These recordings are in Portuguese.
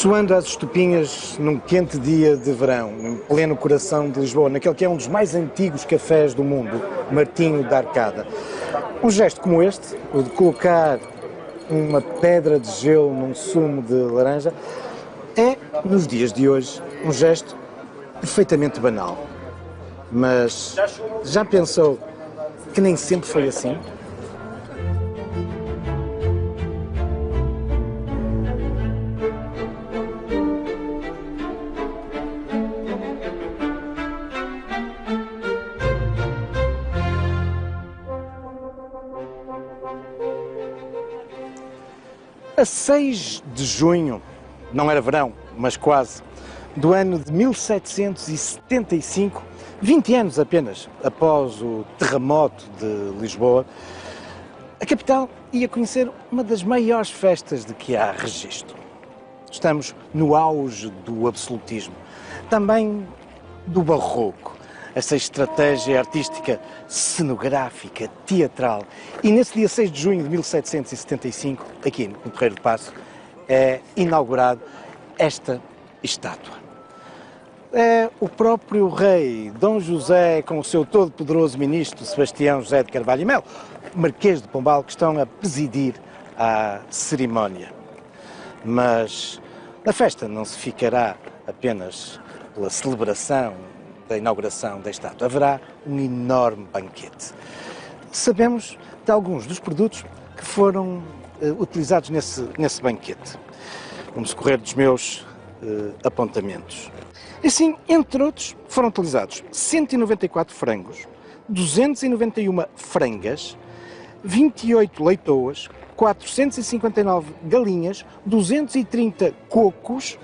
Soando às estupinhas num quente dia de verão, em pleno coração de Lisboa, naquele que é um dos mais antigos cafés do mundo, Martinho da Arcada. Um gesto como este, o de colocar uma pedra de gelo num sumo de laranja, é, nos dias de hoje, um gesto perfeitamente banal. Mas já pensou que nem sempre foi assim? A 6 de junho, não era verão, mas quase, do ano de 1775, 20 anos apenas após o terremoto de Lisboa, a capital ia conhecer uma das maiores festas de que há registro. Estamos no auge do absolutismo, também do barroco, essa estratégia artística cenográfica, teatral. E nesse dia 6 de junho de 1775, aqui no Terreiro do Paço, é inaugurado esta estátua. É o próprio rei Dom José com o seu todo-poderoso ministro Sebastião José de Carvalho e Melo, Marquês de Pombal, que estão a presidir a cerimónia. Mas a festa não se ficará apenas pela celebração da inauguração da estátua. Haverá um enorme banquete. Sabemos de alguns dos produtos que foram utilizados nesse banquete. Vamos correr dos meus apontamentos. E assim, entre outros, foram utilizados 194 frangos, 291 frangas, 28 leitoas, 459 galinhas, 230 cocos,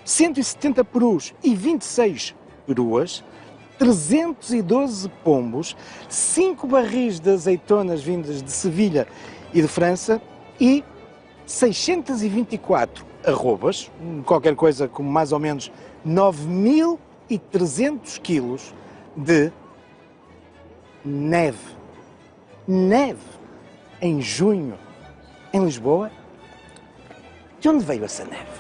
170 perus e 26 peruas, 312 pombos, 5 barris de azeitonas vindas de Sevilha e de França e 624 arrobas, qualquer coisa como mais ou menos 9.300 quilos de neve. Neve em junho, em Lisboa. De onde veio essa neve?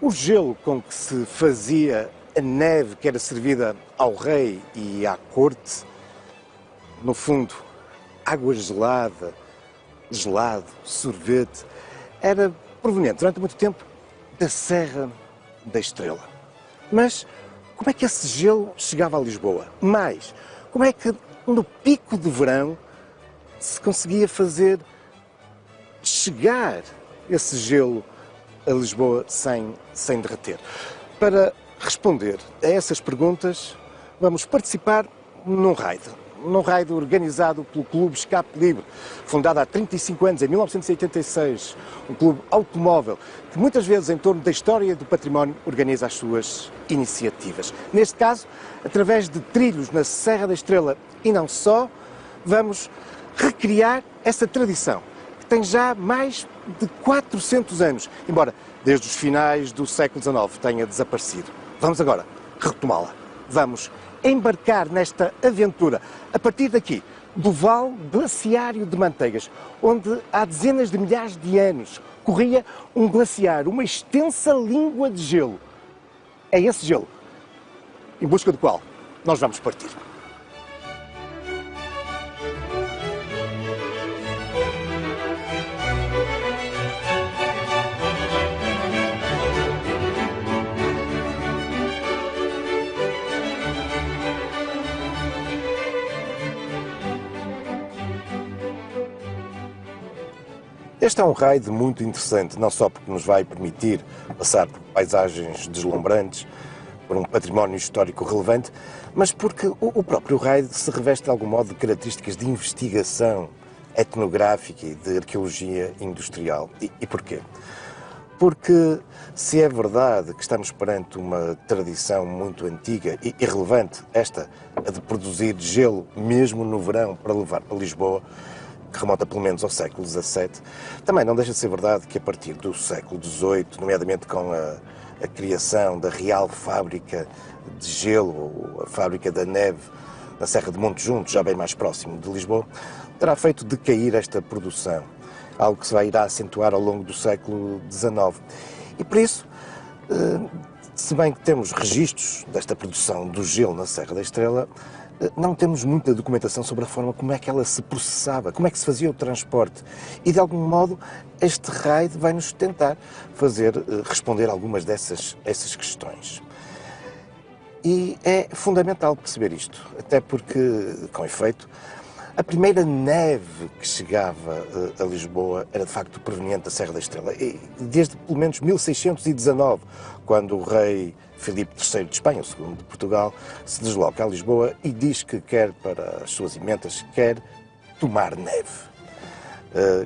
O gelo com que se fazia a neve que era servida ao rei e à corte, no fundo, água gelada, gelado, sorvete, era proveniente durante muito tempo da Serra da Estrela. Mas como é que esse gelo chegava a Lisboa? Mais, como é que no pico de verão se conseguia fazer chegar esse gelo a Lisboa sem derreter? Para responder a essas perguntas, vamos participar num raid organizado pelo Clube Escape Livre, fundado há 35 anos, em 1986, um clube automóvel que muitas vezes, em torno da história e do património, organiza as suas iniciativas. Neste caso, através de trilhos na Serra da Estrela e não só, vamos recriar essa tradição, que tem já mais de 400 anos, embora desde os finais do século XIX tenha desaparecido. Vamos agora retomá-la. Vamos embarcar nesta aventura a partir daqui, do Vale Glaciário de Manteigas, onde há dezenas de milhares de anos corria um glaciar, uma extensa língua de gelo. É esse gelo em busca do qual nós vamos partir. Este é um raid muito interessante, não só porque nos vai permitir passar por paisagens deslumbrantes, por um património histórico relevante, mas porque o próprio raid se reveste de algum modo de características de investigação etnográfica e de arqueologia industrial. E porquê? Porque se é verdade que estamos perante uma tradição muito antiga e relevante, esta, a de produzir gelo mesmo no verão para levar para Lisboa, que remonta pelo menos ao século XVII, também não deixa de ser verdade que a partir do século XVIII, nomeadamente com a criação da Real Fábrica de Gelo, ou a Fábrica da Neve, na Serra de Montejunto, já bem mais próximo de Lisboa, terá feito decair esta produção, algo que se vai irá acentuar ao longo do século XIX. E por isso, se bem que temos registros desta produção do gelo na Serra da Estrela, não temos muita documentação sobre a forma como é que ela se processava, como é que se fazia o transporte. E, de algum modo, este raid vai nos tentar fazer responder algumas dessas questões. E é fundamental perceber isto, até porque, com efeito, a primeira neve que chegava a Lisboa era, de facto, proveniente da Serra da Estrela. E desde, pelo menos, 1619, quando o rei Filipe III de Espanha, o segundo de Portugal, se desloca a Lisboa e diz que quer, para as suas emendas, quer tomar neve.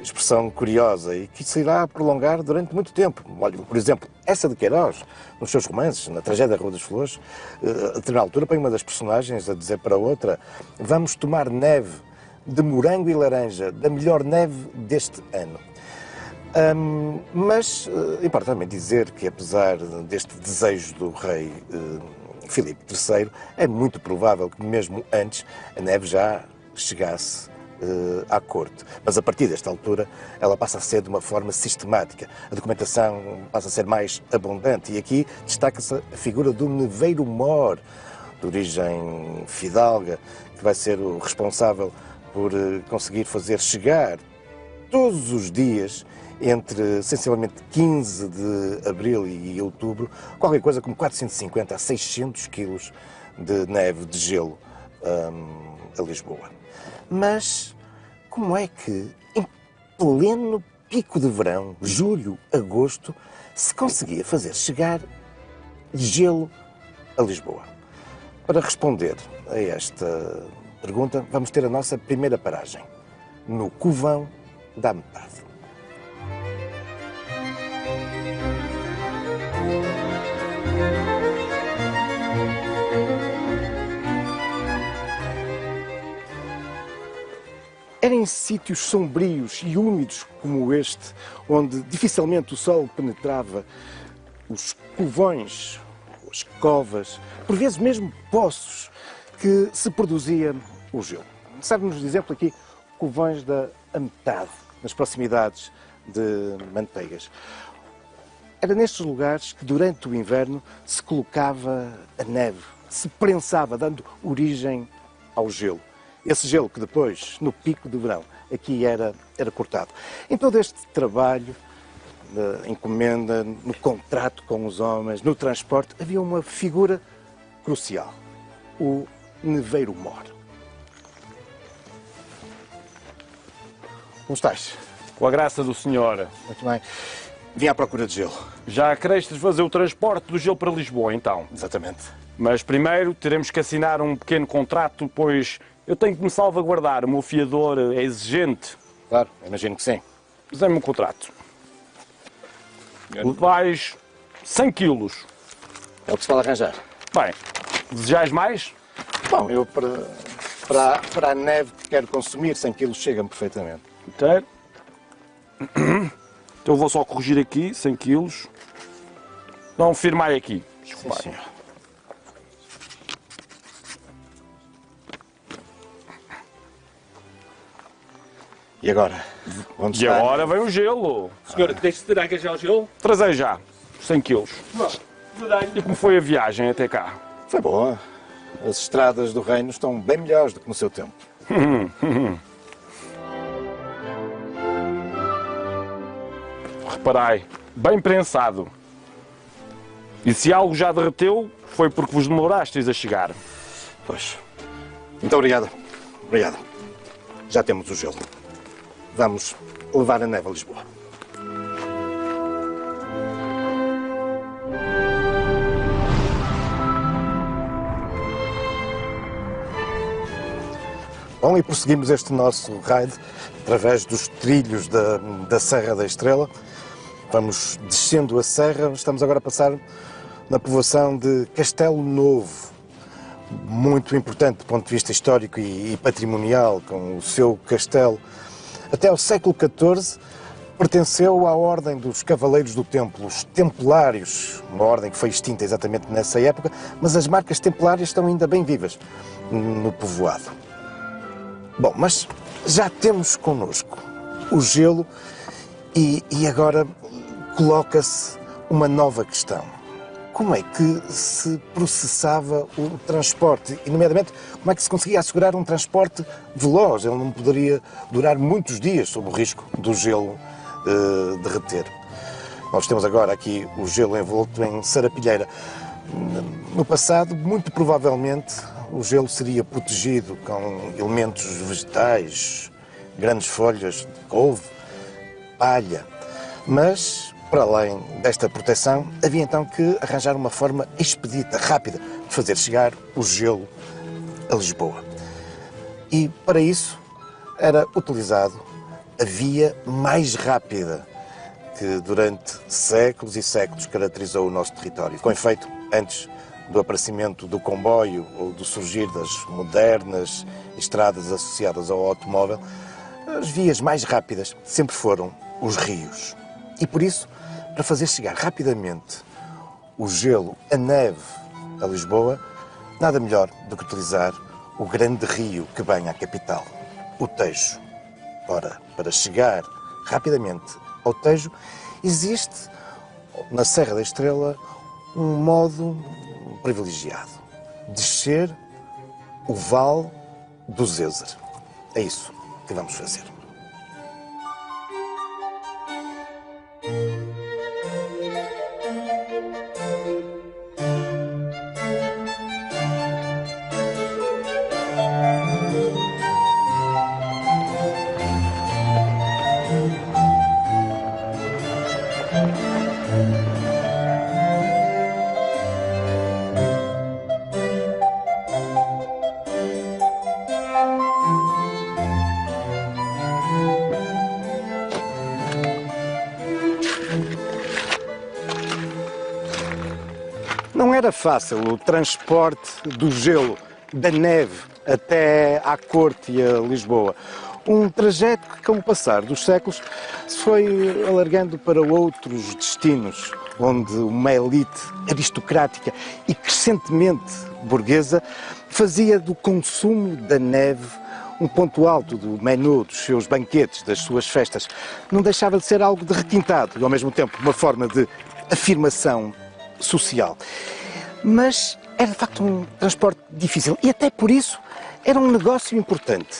Expressão curiosa e que se irá prolongar durante muito tempo. Olha, por exemplo, essa de Queiroz, nos seus romances, na Tragédia da Rua das Flores, a determinada altura põe uma das personagens a dizer para outra: vamos tomar neve de morango e laranja, da melhor neve deste ano. Mas importa também dizer que, apesar deste desejo do rei Filipe III, é muito provável que mesmo antes a neve já chegasse à corte. Mas a partir desta altura ela passa a ser de uma forma sistemática. A documentação passa a ser mais abundante e aqui destaca-se a figura do neveiro mor, de origem fidalga, que vai ser o responsável por conseguir fazer chegar todos os dias, entre sensivelmente 15 de abril e outubro, qualquer coisa como 450 a 600 quilos de neve, de gelo, a Lisboa. Mas como é que, em pleno pico de verão, julho, agosto, se conseguia fazer chegar gelo a Lisboa? Para responder a esta pergunta, vamos ter a nossa primeira paragem, no Covão da Metade. Era em sítios sombrios e úmidos como este, onde dificilmente o sol penetrava, os covões, as covas, por vezes mesmo poços, que se produzia o gelo. Serve-nos de exemplo aqui covões da Metade, nas proximidades de Manteigas. Era nestes lugares que durante o inverno se colocava a neve, se prensava, dando origem ao gelo. Esse gelo que depois, no pico do verão, aqui era cortado. Em todo este trabalho, na encomenda, no contrato com os homens, no transporte, havia uma figura crucial, o neveiro mor. Como estás? Com a graça do senhor. Muito bem. Vim à procura de gelo. Já querestes fazer o transporte do gelo para Lisboa, então? Exatamente. Mas primeiro teremos que assinar um pequeno contrato, pois eu tenho que me salvaguardar. O meu fiador é exigente. Claro, imagino que sim. Dê-me um contrato. Levais 100 quilos. É o que se pode arranjar. Bem, desejais mais? Bom, eu para a neve que quero consumir, 100 quilos chega-me perfeitamente. Inteiro. Então vou só corrigir aqui, 100 quilos. Não, firmai aqui. Sim, senhor. E agora? Onde está? Agora vem o gelo. Senhora, terá que já o gelo? Trazei já, 100 quilos. E como foi a viagem até cá? Foi boa. As estradas do reino estão bem melhores do que no seu tempo. Reparai, bem prensado. E se algo já derreteu, foi porque vos demorastes a chegar. Pois. Muito obrigado. Obrigado. Já temos o gelo. Vamos levar a neve a Lisboa. Bom, e prosseguimos este nosso raid através dos trilhos da Serra da Estrela. Vamos descendo a serra, estamos agora a passar na povoação de Castelo Novo, muito importante do ponto de vista histórico e patrimonial, com o seu castelo Até ao século XIV pertenceu à Ordem dos Cavaleiros do Templo, os Templários, uma ordem que foi extinta exatamente nessa época, mas as marcas templárias estão ainda bem vivas no povoado. Bom, mas já temos connosco o gelo e agora coloca-se uma nova questão. Como é que se processava o transporte? E, nomeadamente, como é que se conseguia assegurar um transporte veloz? Ele não poderia durar muitos dias sob o risco do gelo derreter. Nós temos agora aqui o gelo envolto em sarapilheira. No passado, muito provavelmente, o gelo seria protegido com elementos vegetais, grandes folhas de couve, palha, mas, para além desta proteção, havia então que arranjar uma forma expedita, rápida, de fazer chegar o gelo a Lisboa. E, para isso, era utilizado a via mais rápida que, durante séculos e séculos, caracterizou o nosso território. Com efeito, antes do aparecimento do comboio ou do surgir das modernas estradas associadas ao automóvel, as vias mais rápidas sempre foram os rios. E por isso, para fazer chegar rapidamente o gelo, a neve a Lisboa, nada melhor do que utilizar o grande rio que banha a capital, o Tejo. Ora, para chegar rapidamente ao Tejo, existe na Serra da Estrela um modo privilegiado: descer o Vale do Zézer. É isso que vamos fazer. Não era fácil o transporte do gelo, da neve, até à corte e a Lisboa. Um trajeto que, com o passar dos séculos, se foi alargando para outros destinos, onde uma elite aristocrática e crescentemente burguesa fazia do consumo da neve um ponto alto do menu dos seus banquetes, das suas festas. Não deixava de ser algo de requintado e, ao mesmo tempo, uma forma de afirmação social. Mas era de facto um transporte difícil e até por isso era um negócio importante.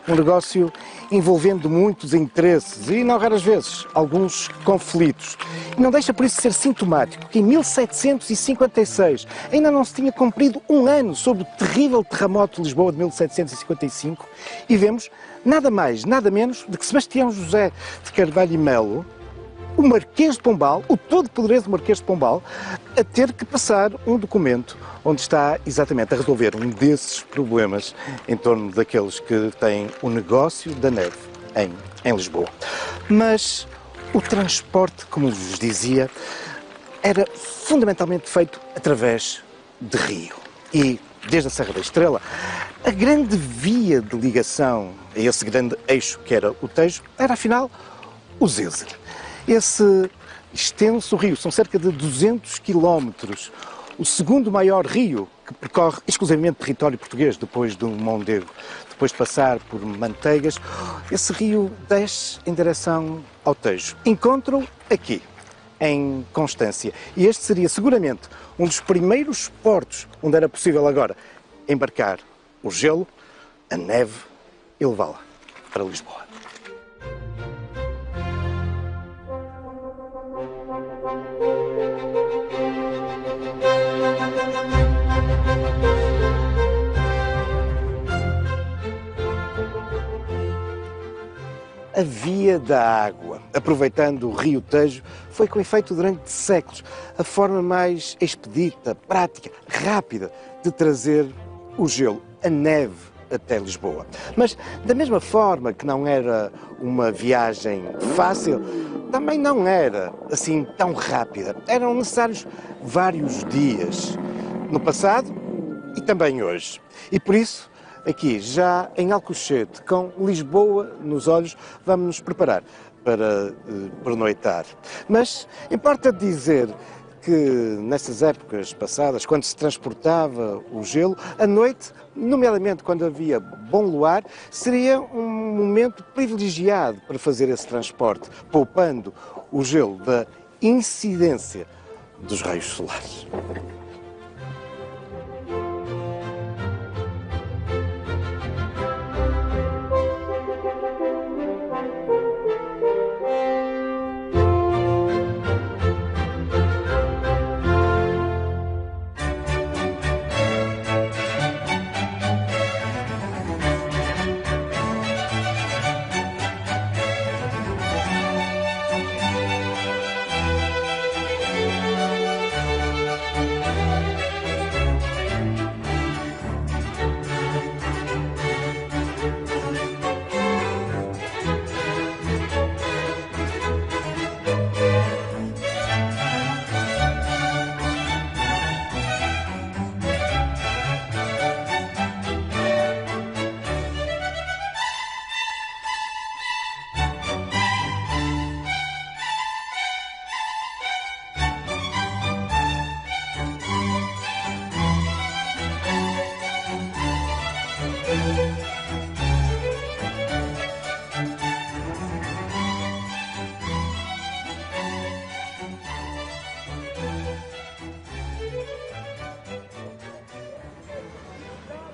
Um negócio envolvendo muitos interesses e, não raras vezes, alguns conflitos. E não deixa por isso ser sintomático que em 1756 ainda não se tinha cumprido um ano sob o terrível terremoto de Lisboa de 1755 e vemos nada mais, nada menos do que Sebastião José de Carvalho e Melo, o Marquês de Pombal, o todo-poderoso Marquês de Pombal, a ter que passar um documento onde está exatamente a resolver um desses problemas em torno daqueles que têm o negócio da neve em Lisboa. Mas o transporte, como vos dizia, era fundamentalmente feito através de rio. E, desde a Serra da Estrela, a grande via de ligação a esse grande eixo que era o Tejo era, afinal, o Zézer. Esse extenso rio, são cerca de 200 quilómetros, o segundo maior rio que percorre exclusivamente território português, depois do Mondego, depois de passar por Manteigas. Esse rio desce em direção ao Tejo. Encontro aqui, em Constância. E este seria seguramente um dos primeiros portos onde era possível agora embarcar o gelo, a neve e levá-la para Lisboa. A via da água, aproveitando o rio Tejo, foi com efeito durante séculos a forma mais expedita, prática, rápida de trazer o gelo, a neve, até Lisboa. Mas, da mesma forma que não era uma viagem fácil, também não era assim tão rápida. Eram necessários vários dias, no passado e também hoje. E por isso, aqui já em Alcochete, com Lisboa nos olhos, vamos nos preparar para pernoitar. Mas importa dizer que nessas épocas passadas, quando se transportava o gelo, a noite, nomeadamente quando havia bom luar, seria um momento privilegiado para fazer esse transporte, poupando o gelo da incidência dos raios solares.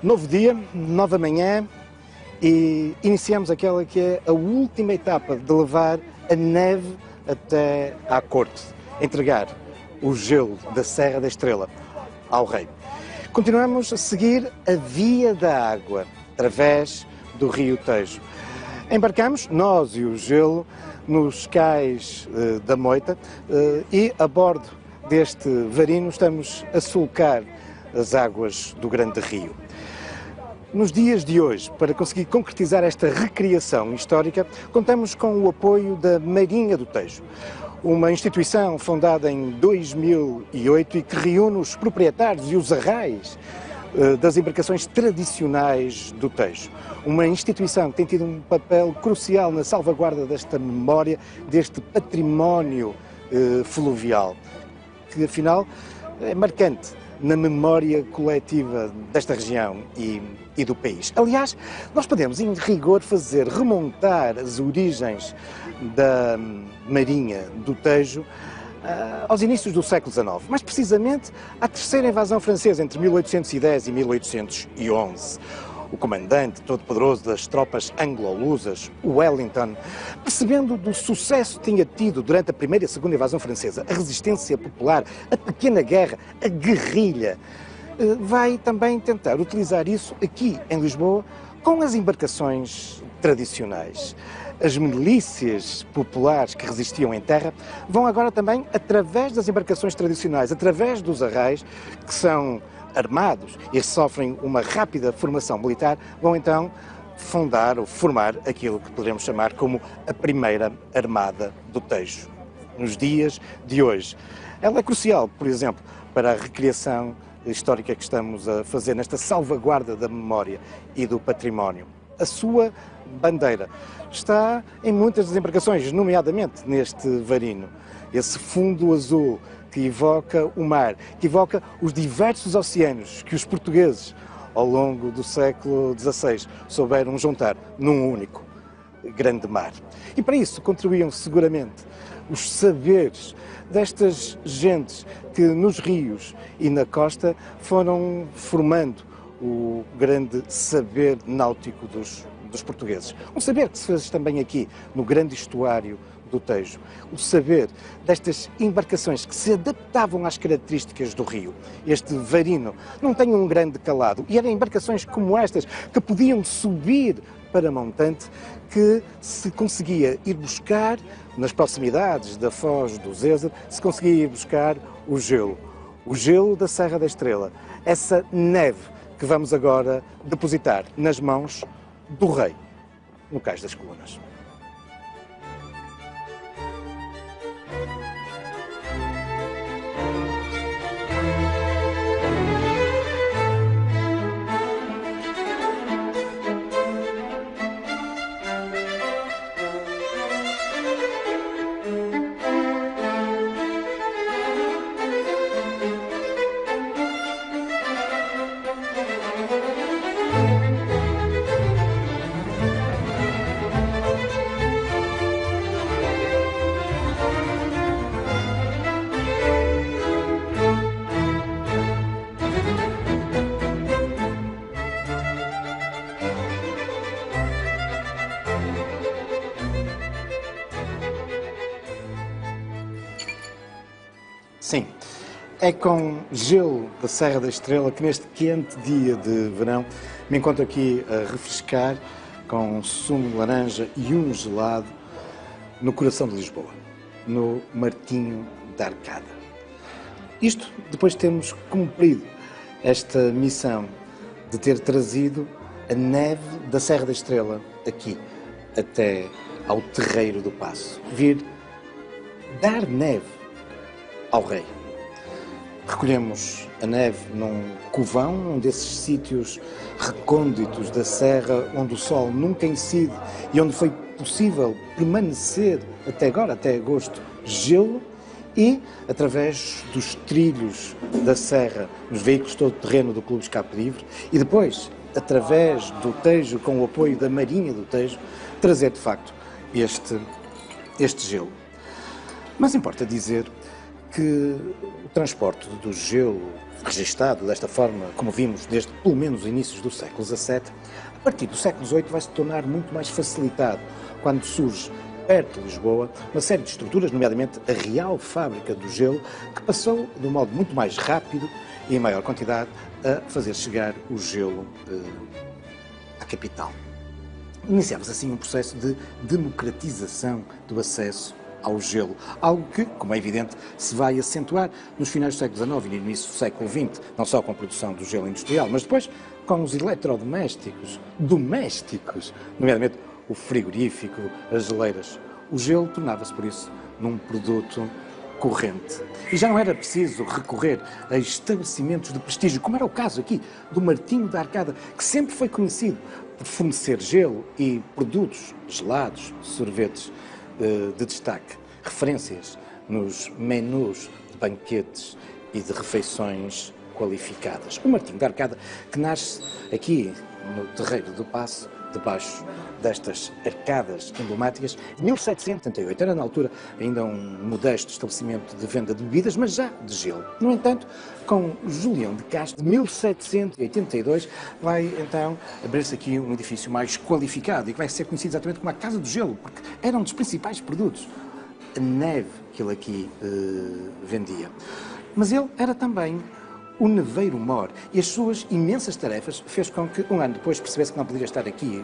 Novo dia, nova manhã e iniciamos aquela que é a última etapa de levar a neve até à corte, entregar o gelo da Serra da Estrela ao rei. Continuamos a seguir a Via da Água, através do Rio Tejo. Embarcamos, nós e o gelo, nos cais da Moita e a bordo deste varino estamos a sulcar as águas do grande rio. Nos dias de hoje, para conseguir concretizar esta recriação histórica, contamos com o apoio da Marinha do Tejo, uma instituição fundada em 2008 e que reúne os proprietários e os arrais das embarcações tradicionais do Tejo. Uma instituição que tem tido um papel crucial na salvaguarda desta memória, deste património fluvial, que afinal é marcante na memória coletiva desta região e do país. Aliás, nós podemos, em rigor, fazer remontar as origens da Marinha do Tejo aos inícios do século XIX, mais precisamente à terceira invasão francesa entre 1810 e 1811. O comandante todo-poderoso das tropas anglo-lusas, Wellington, percebendo do sucesso que tinha tido durante a primeira e a segunda invasão francesa, a resistência popular, a pequena guerra, a guerrilha, vai também tentar utilizar isso aqui em Lisboa com as embarcações tradicionais. As milícias populares que resistiam em terra vão agora também, através das embarcações tradicionais, através dos arrais, que são armados e sofrem uma rápida formação militar, vão então fundar ou formar aquilo que poderemos chamar como a primeira Armada do Tejo, nos dias de hoje. Ela é crucial, por exemplo, para a recriação histórica que estamos a fazer nesta salvaguarda da memória e do património. A sua bandeira está em muitas das embarcações, nomeadamente neste varino. Esse fundo azul que evoca o mar, que evoca os diversos oceanos que os portugueses, ao longo do século XVI, souberam juntar num único grande mar. E para isso contribuíam seguramente os saberes destas gentes que nos rios e na costa foram formando o grande saber náutico dos portugueses. Um saber que se fez também aqui, no grande estuário do Tejo. O saber destas embarcações que se adaptavam às características do rio. Este varino não tem um grande calado e eram embarcações como estas que podiam subir para montante, que se conseguia ir buscar nas proximidades da Foz do Zézer, se conseguia ir buscar o gelo da Serra da Estrela, essa neve que vamos agora depositar nas mãos do rei, no Cais das Colunas. Sim, é com gelo da Serra da Estrela que neste quente dia de verão me encontro aqui a refrescar com um sumo de laranja e um gelado no coração de Lisboa, no Martinho da Arcada. Isto depois de termos cumprido esta missão de ter trazido a neve da Serra da Estrela aqui, até ao Terreiro do Paço. Vir dar neve ao rei. Recolhemos a neve num covão, um desses sítios recônditos da serra onde o sol nunca incide e onde foi possível permanecer até agora, até agosto, gelo, e através dos trilhos da serra, nos veículos todo-terreno do Clube Escape Livre, e depois, através do Tejo, com o apoio da Marinha do Tejo, trazer de facto este gelo. Mas importa dizer que o transporte do gelo registado desta forma, como vimos desde pelo menos os inícios do século XVII, a partir do século XVIII vai se tornar muito mais facilitado quando surge perto de Lisboa uma série de estruturas, nomeadamente a Real Fábrica do Gelo, que passou de um modo muito mais rápido e em maior quantidade a fazer chegar o gelo à capital. Iniciava-se assim um processo de democratização do acesso ao gelo, algo que, como é evidente, se vai acentuar nos finais do século XIX e no início do século XX, não só com a produção do gelo industrial, mas depois com os eletrodomésticos domésticos, nomeadamente o frigorífico, as geleiras. O gelo tornava-se, por isso, num produto corrente. E já não era preciso recorrer a estabelecimentos de prestígio, como era o caso aqui do Martinho da Arcada, que sempre foi conhecido por fornecer gelo e produtos gelados, sorvetes de destaque, referências nos menus de banquetes e de refeições qualificadas. O Martinho da Arcada, que nasce aqui no Terreiro do Paço, debaixo destas arcadas emblemáticas, em 1778. Era, na altura, ainda um modesto estabelecimento de venda de bebidas, mas já de gelo. No entanto, com Julião de Castro, de 1782, vai, então, abrir-se aqui um edifício mais qualificado e que vai ser conhecido exatamente como a Casa do Gelo, porque era um dos principais produtos, a neve que ele aqui vendia. Mas ele era também o neveiro mor, e as suas imensas tarefas fez com que, um ano depois, percebesse que não podia estar aqui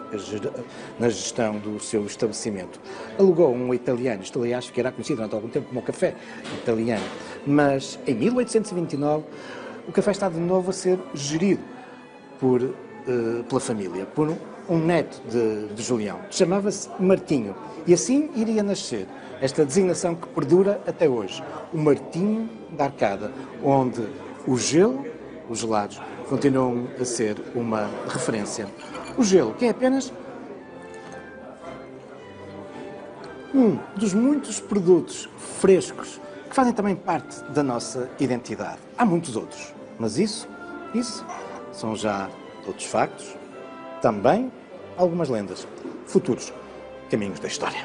na gestão do seu estabelecimento. Alugou um italiano, isto aliás que era conhecido durante algum tempo como o café italiano, mas em 1829 o café está de novo a ser gerido pela família, por um neto de Julião. Chamava-se Martinho, e assim iria nascer esta designação que perdura até hoje, o Martinho da Arcada, onde o gelo, os gelados, continuam a ser uma referência. O gelo, que é apenas um dos muitos produtos frescos que fazem também parte da nossa identidade. Há muitos outros, mas isso são já outros factos, também algumas lendas, futuros caminhos da história.